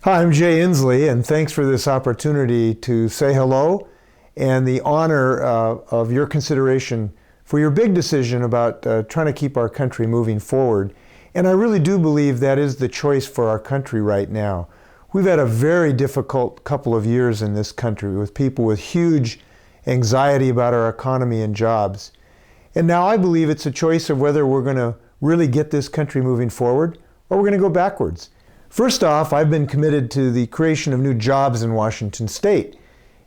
Hi, I'm Jay Inslee, and thanks for this opportunity to say hello and the honor of your consideration for your big decision about trying to keep our country moving forward. And I really do believe that is the choice for our country right now. We've had a very difficult couple of years in this country with people with huge anxiety about our economy and jobs. And now I believe it's a choice of whether we're going to really get this country moving forward or we're going to go backwards. First off, I've been committed to the creation of new jobs in Washington State.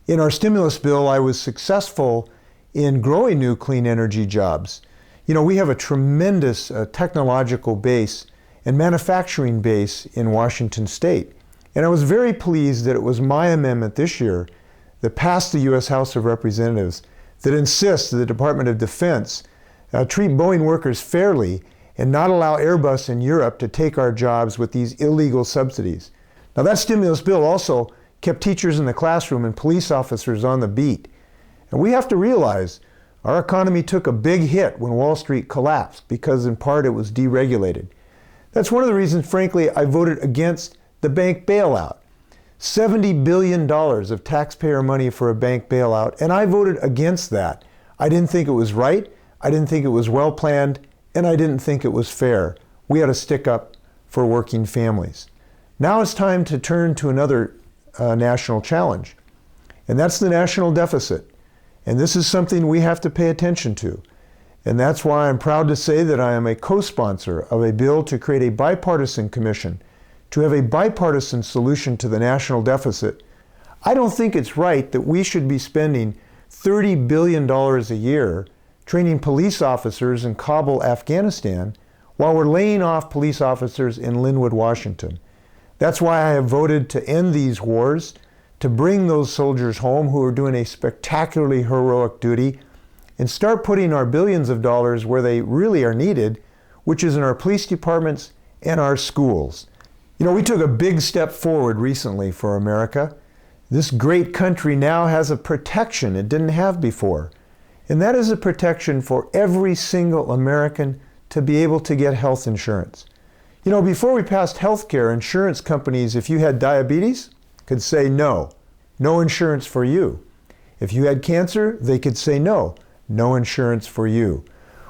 In our stimulus bill, I was successful in growing new clean energy jobs. You know, we have a tremendous technological base and manufacturing base in Washington State. And I was very pleased that it was my amendment this year that passed the U.S. House of Representatives that insists that the Department of Defense treat Boeing workers fairly and not allow Airbus in Europe to take our jobs with these illegal subsidies. Now, that stimulus bill also kept teachers in the classroom and police officers on the beat. And we have to realize our economy took a big hit when Wall Street collapsed because in part it was deregulated. That's one of the reasons, frankly, I voted against the bank bailout. $70 billion of taxpayer money for a bank bailout, and I voted against that. I didn't think it was right, I didn't think it was well planned, and I didn't think it was fair. We had to stick up for working families. Now it's time to turn to another national challenge, and that's the national deficit. And this is something we have to pay attention to. And that's why I'm proud to say that I am a co-sponsor of a bill to create a bipartisan commission to have a bipartisan solution to the national deficit. I don't think it's right that we should be spending $30 billion a year training police officers in Kabul, Afghanistan, while we're laying off police officers in Linwood, Washington. That's why I have voted to end these wars, to bring those soldiers home who are doing a spectacularly heroic duty, and start putting our billions of dollars where they really are needed, which is in our police departments and our schools. You know, we took a big step forward recently for America. This great country now has a protection it didn't have before. And that is a protection for every single American to be able to get health insurance. You know, before we passed health care, insurance companies, if you had diabetes, could say no insurance for you. If you had cancer, they could say no insurance for you.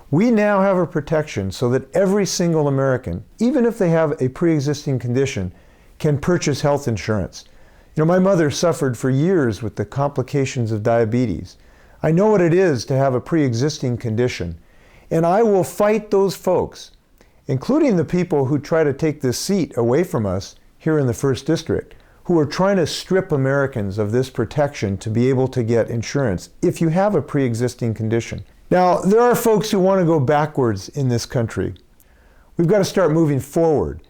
We now have a protection so that every single American, even if they have a pre-existing condition, can purchase health insurance. You know, my mother suffered for years with the complications of diabetes. I know what it is to have a pre-existing condition, and I will fight those folks, including the people who try to take this seat away from us here in the 1st District, who are trying to strip Americans of this protection to be able to get insurance if you have a pre-existing condition. Now, there are folks who want to go backwards in this country. We've got to start moving forward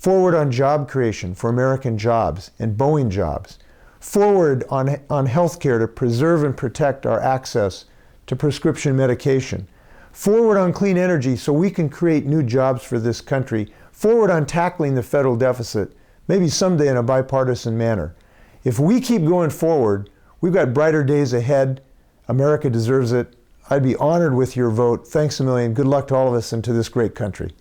on job creation for American jobs and Boeing jobs, forward on health care to preserve and protect our access to prescription medication, forward on clean energy so we can create new jobs for this country, forward on tackling the federal deficit, maybe someday in a bipartisan manner. If we keep going forward, we've got brighter days ahead. America deserves it. I'd be honored with your vote. Thanks a million. Good luck to all of us and to this great country.